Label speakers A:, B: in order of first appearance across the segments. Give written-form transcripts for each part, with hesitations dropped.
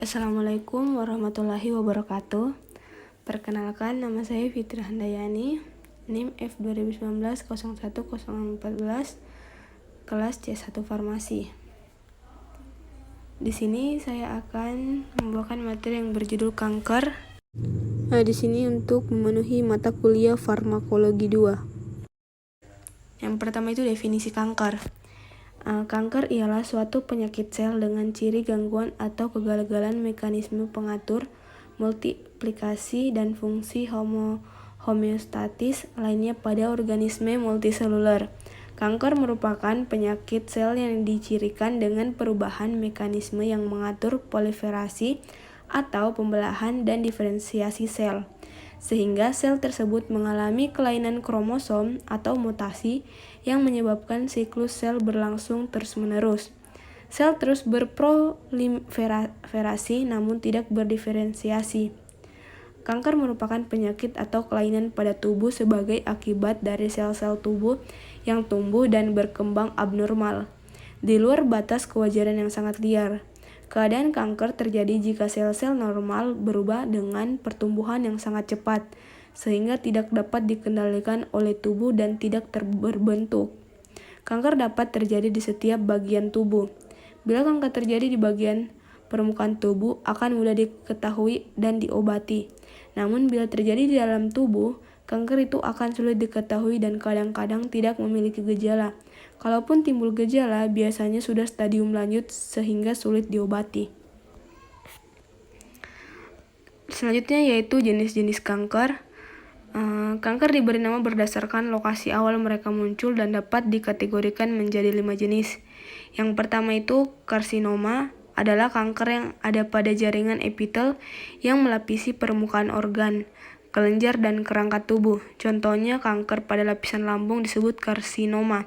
A: Assalamualaikum warahmatullahi wabarakatuh. Perkenalkan, nama saya Fitri Handayani, NIM F2019-01-014, kelas C1 Farmasi. Di sini saya akan membawakan materi yang berjudul kanker. Di sini untuk memenuhi mata kuliah Farmakologi 2. Yang pertama itu definisi kanker. Kanker ialah suatu penyakit sel dengan ciri gangguan atau kegagalan mekanisme pengatur, multiplikasi, dan fungsi homeostatis lainnya pada organisme multiseluler. Kanker merupakan penyakit sel yang dicirikan dengan perubahan mekanisme yang mengatur proliferasi atau pembelahan dan diferensiasi sel, sehingga sel tersebut mengalami kelainan kromosom atau mutasi yang menyebabkan siklus sel berlangsung terus-menerus. Sel terus berproliferasi namun tidak berdiferensiasi. Kanker merupakan penyakit atau kelainan pada tubuh sebagai akibat dari sel-sel tubuh yang tumbuh dan berkembang abnormal, di luar batas kewajaran yang sangat liar. Keadaan kanker terjadi jika sel-sel normal berubah dengan pertumbuhan yang sangat cepat, sehingga tidak dapat dikendalikan oleh tubuh dan tidak berbentuk. Kanker dapat terjadi di setiap bagian tubuh. Bila kanker terjadi di bagian permukaan tubuh, akan mudah diketahui dan diobati. Namun bila terjadi di dalam tubuh, kanker itu akan sulit diketahui dan kadang-kadang tidak memiliki gejala. Kalaupun timbul gejala, biasanya sudah stadium lanjut sehingga sulit diobati. Selanjutnya yaitu jenis-jenis kanker. Kanker diberi nama berdasarkan lokasi awal mereka muncul dan dapat dikategorikan menjadi 5 jenis. Yang pertama itu karsinoma, adalah kanker yang ada pada jaringan epitel yang melapisi permukaan organ, kelenjar, dan kerangka tubuh. Contohnya kanker pada lapisan lambung disebut karsinoma.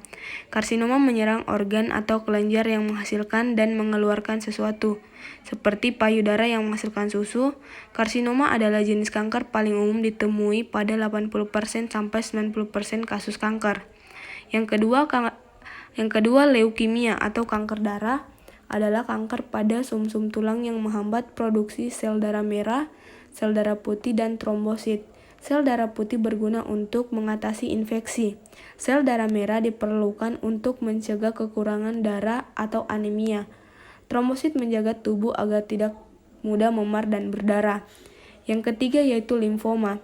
A: Karsinoma menyerang organ atau kelenjar yang menghasilkan dan mengeluarkan sesuatu, seperti payudara yang menghasilkan susu. Karsinoma adalah jenis kanker paling umum ditemui pada 80% sampai 90% kasus kanker. Yang kedua leukemia atau kanker darah, adalah kanker pada sumsum tulang yang menghambat produksi sel darah merah, sel darah putih, dan trombosit. Sel darah putih berguna untuk mengatasi infeksi. Sel darah merah diperlukan untuk mencegah kekurangan darah atau anemia. Trombosit menjaga tubuh agar tidak mudah memar dan berdarah. Yang ketiga yaitu limfoma,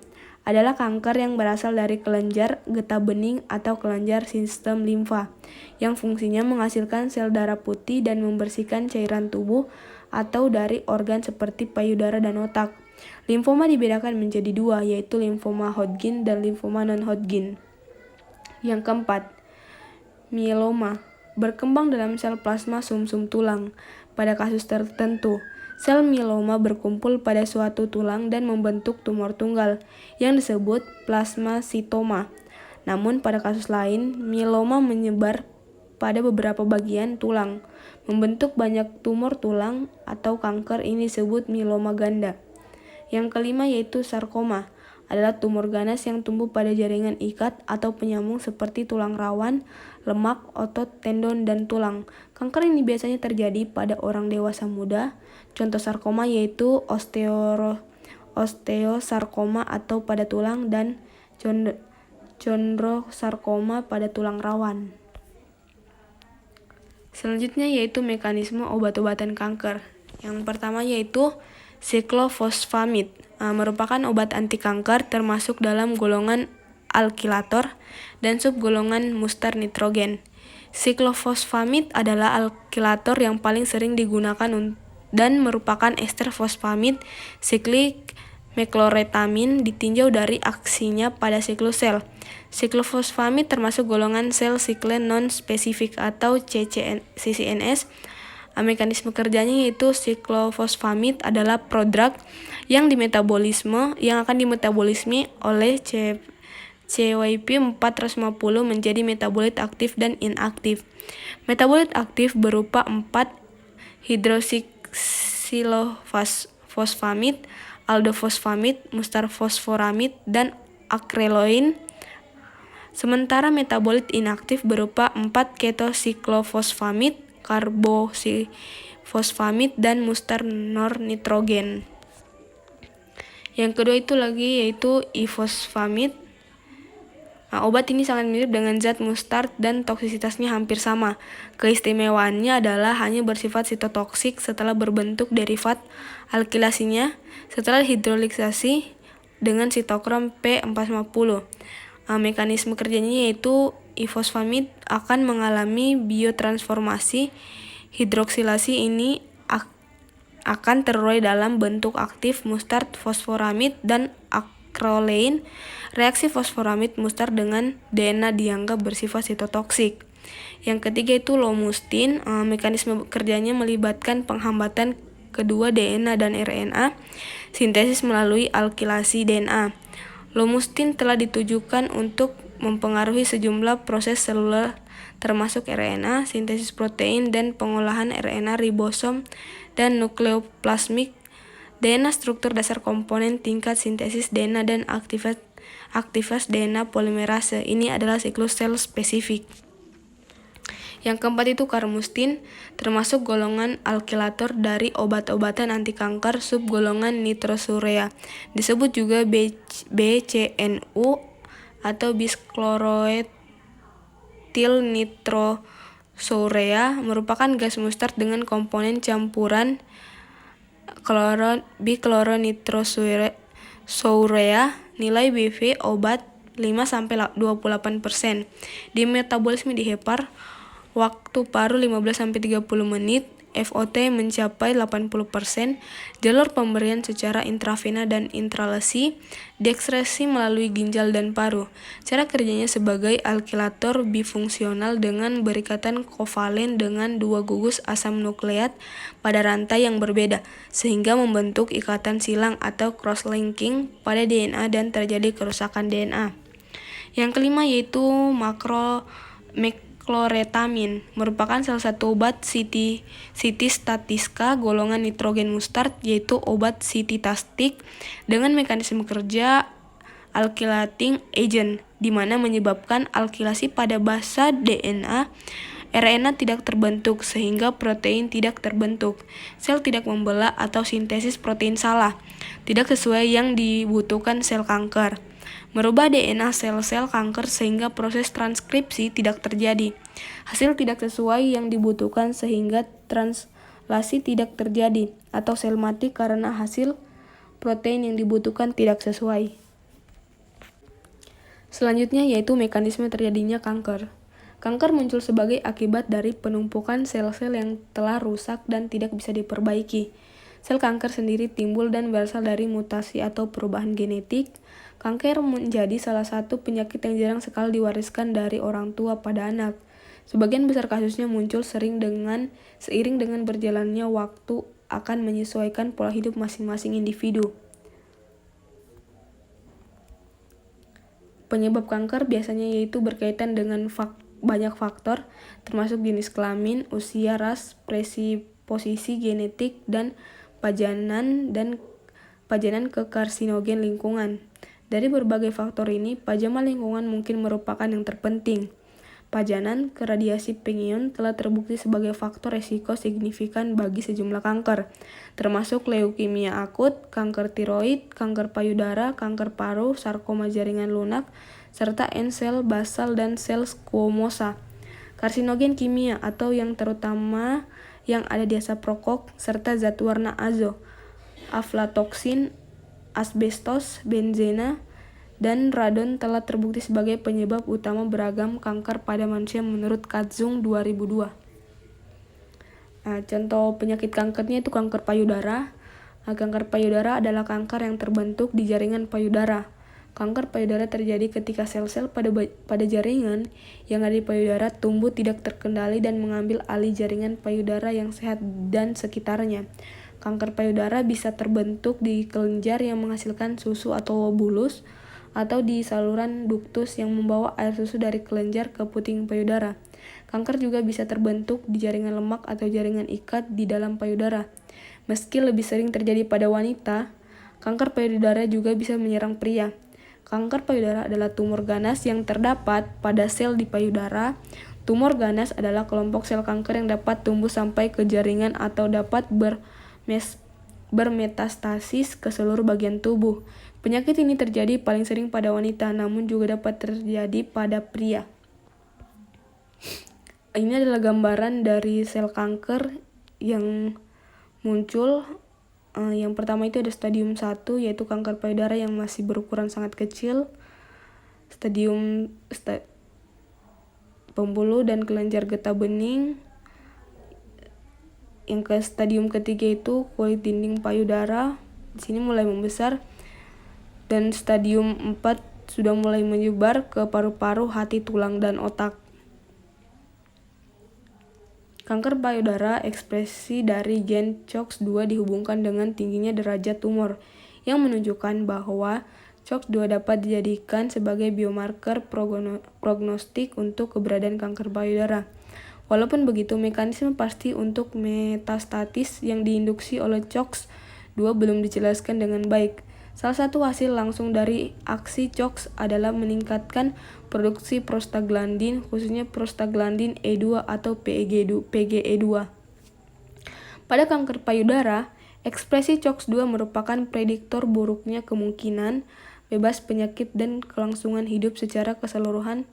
A: adalah kanker yang berasal dari kelenjar getah bening atau kelenjar sistem limfa, yang fungsinya menghasilkan sel darah putih dan membersihkan cairan tubuh atau dari organ seperti payudara dan otak. Limfoma dibedakan menjadi 2, yaitu limfoma Hodgkin dan limfoma non-Hodgkin. Yang keempat, mieloma, berkembang dalam sel plasma sumsum tulang. Pada kasus tertentu, sel mieloma berkumpul pada suatu tulang dan membentuk tumor tunggal yang disebut plasmasitoma. Namun pada kasus lain, mieloma menyebar pada beberapa bagian tulang, membentuk banyak tumor tulang atau kanker. Ini disebut mieloma ganda. Yang kelima yaitu sarkoma, adalah tumor ganas yang tumbuh pada jaringan ikat atau penyambung seperti tulang rawan, lemak, otot, tendon, dan tulang. Kanker ini biasanya terjadi pada orang dewasa muda. Contoh sarkoma yaitu osteosarkoma atau pada tulang dan chondrosarkoma pada tulang rawan. Selanjutnya yaitu mekanisme obat-obatan kanker. Yang pertama yaitu siklofosfamid, merupakan obat anti kanker termasuk dalam golongan alkilator dan subgolongan mustar nitrogen. Siklofosfamid adalah alkilator yang paling sering digunakan dan merupakan ester fosfamid siklik mekloretamine ditinjau dari aksinya pada siklus sel. Siklofosfamid termasuk golongan sel siklen non-spesifik atau CCNS. Mekanisme kerjanya yaitu siklofosfamid adalah prodrug yang akan dimetabolisme oleh CYP450 menjadi metabolit aktif dan inaktif. Metabolit aktif berupa 4-hidroksisilofosfamid, aldofosfamid, mustarfosforamid, dan akreloin. Sementara metabolit inaktif berupa 4-ketosiklofosfamid, karbosiklofosfamid, fosfamid, dan mustar nornitrogen. Yang kedua yaitu ifosfamid. Obat ini sangat mirip dengan zat mustard dan toksisitasnya hampir sama. Keistimewaannya adalah hanya bersifat sitotoksik setelah berbentuk derivat alkilasinya setelah hidrolisasi dengan sitokrom P450. Mekanisme kerjanya yaitu ifosfamid akan mengalami biotransformasi. Hidroksilasi ini akan terurai dalam bentuk aktif mustard fosforamid dan acrolein. Reaksi fosforamid mustar dengan DNA dianggap bersifat sitotoksik. Yang ketiga itu lomustin. Mekanisme kerjanya melibatkan penghambatan kedua DNA dan RNA sintesis melalui alkilasi DNA. Lomustin telah ditujukan untuk mempengaruhi sejumlah proses seluler termasuk RNA, sintesis protein, dan pengolahan RNA ribosom dan nukleoplasmik, DNA struktur dasar komponen, tingkat sintesis DNA, dan aktivitas DNA polimerase. Ini adalah siklus sel spesifik. Yang keempat itu karmustin, termasuk golongan alkilator dari obat-obatan anti kanker subgolongan nitrosurea. Disebut juga BCNU atau biskloroetil nitrosourea, merupakan gas mustard dengan komponen campuran bikloronitrosourea. Nilai BV obat 5-28%. Di metabolisme di hepar, waktu paru 15-30 menit, FOT mencapai 80%, jalur pemberian secara intravena dan intralesi, diekskresi melalui ginjal dan paru. Cara kerjanya sebagai alkilator bifungsional dengan berikatan kovalen dengan dua gugus asam nukleat pada rantai yang berbeda, sehingga membentuk ikatan silang atau cross-linking pada DNA dan terjadi kerusakan DNA. Yang kelima yaitu chloretamin, merupakan salah satu obat sitistatiska golongan nitrogen mustard, yaitu obat sititastik dengan mekanisme kerja alkylating agent, di mana menyebabkan alkilasi pada basa DNA. RNA tidak terbentuk sehingga protein tidak terbentuk. Sel tidak membelah atau sintesis protein salah, tidak sesuai yang dibutuhkan sel kanker. Merubah DNA sel-sel kanker sehingga proses transkripsi tidak terjadi. Hasil tidak sesuai yang dibutuhkan sehingga translasi tidak terjadi, atau sel mati karena hasil protein yang dibutuhkan tidak sesuai. Selanjutnya yaitu mekanisme terjadinya kanker. Kanker muncul sebagai akibat dari penumpukan sel-sel yang telah rusak dan tidak bisa diperbaiki. Sel kanker sendiri timbul dan berasal dari mutasi atau perubahan genetik. Kanker menjadi salah satu penyakit yang jarang sekali diwariskan dari orang tua pada anak. Sebagian besar kasusnya muncul seiring dengan berjalannya waktu akan menyesuaikan pola hidup masing-masing individu. Penyebab kanker biasanya yaitu berkaitan dengan banyak faktor, termasuk jenis kelamin, usia, ras, predisposisi genetik, dan pajanan ke karsinogen lingkungan. Dari berbagai faktor ini, pajaman lingkungan mungkin merupakan yang terpenting. Pajanan ke radiasi pengion telah terbukti sebagai faktor resiko signifikan bagi sejumlah kanker, termasuk leukemia akut, kanker tiroid, kanker payudara, kanker paru, sarkoma jaringan lunak, serta N-sel basal dan sel squamosa. Karsinogen kimia atau yang terutama yang ada di asap rokok, serta zat warna azo, aflatoksin, asbestos, benzena, dan radon telah terbukti sebagai penyebab utama beragam kanker pada manusia menurut Katzung 2002. Contoh penyakit kankernya itu kanker payudara. Kanker payudara adalah kanker yang terbentuk di jaringan payudara. Kanker payudara terjadi ketika sel-sel pada jaringan yang ada di payudara tumbuh tidak terkendali dan mengambil alih jaringan payudara yang sehat dan sekitarnya. Kanker payudara bisa terbentuk di kelenjar yang menghasilkan susu atau lobulus, atau di saluran duktus yang membawa air susu dari kelenjar ke puting payudara. Kanker juga bisa terbentuk di jaringan lemak atau jaringan ikat di dalam payudara. Meski lebih sering terjadi pada wanita, kanker payudara juga bisa menyerang pria. Kanker payudara adalah tumor ganas yang terdapat pada sel di payudara. Tumor ganas adalah kelompok sel kanker yang dapat tumbuh sampai ke jaringan atau dapat bermetastasis ke seluruh bagian tubuh. Penyakit ini terjadi paling sering pada wanita, namun juga dapat terjadi pada pria. Ini adalah gambaran dari sel kanker yang muncul. Yang pertama itu ada stadium 1, yaitu kanker payudara yang masih berukuran sangat kecil. Pembuluh dan kelenjar getah bening. Yang ke stadium ketiga itu kulit dinding payudara. Di sini mulai membesar. Dan stadium 4 sudah mulai menyebar ke paru-paru, hati, tulang, dan otak. Kanker payudara, ekspresi dari gen COX-2 dihubungkan dengan tingginya derajat tumor, yang menunjukkan bahwa COX-2 dapat dijadikan sebagai biomarker prognostik untuk keberadaan kanker payudara. Walaupun begitu, mekanisme pasti untuk metastasis yang diinduksi oleh COX-2 belum dijelaskan dengan baik. Salah satu hasil langsung dari aksi COX adalah meningkatkan produksi prostaglandin, khususnya prostaglandin E2 atau PGE2. Pada kanker payudara, ekspresi COX-2 merupakan prediktor buruknya kemungkinan bebas penyakit dan kelangsungan hidup secara keseluruhan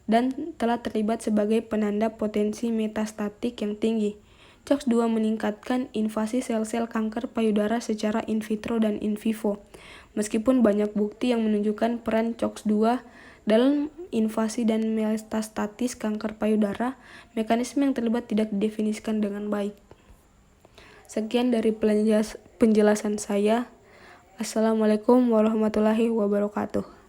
A: dan telah terlibat sebagai penanda potensi metastatik yang tinggi. COX-2 meningkatkan invasi sel-sel kanker payudara secara in vitro dan in vivo. Meskipun banyak bukti yang menunjukkan peran COX-2 dalam invasi dan metastatis kanker payudara, mekanisme yang terlibat tidak didefinisikan dengan baik. Sekian dari penjelasan saya. Assalamualaikum warahmatullahi wabarakatuh.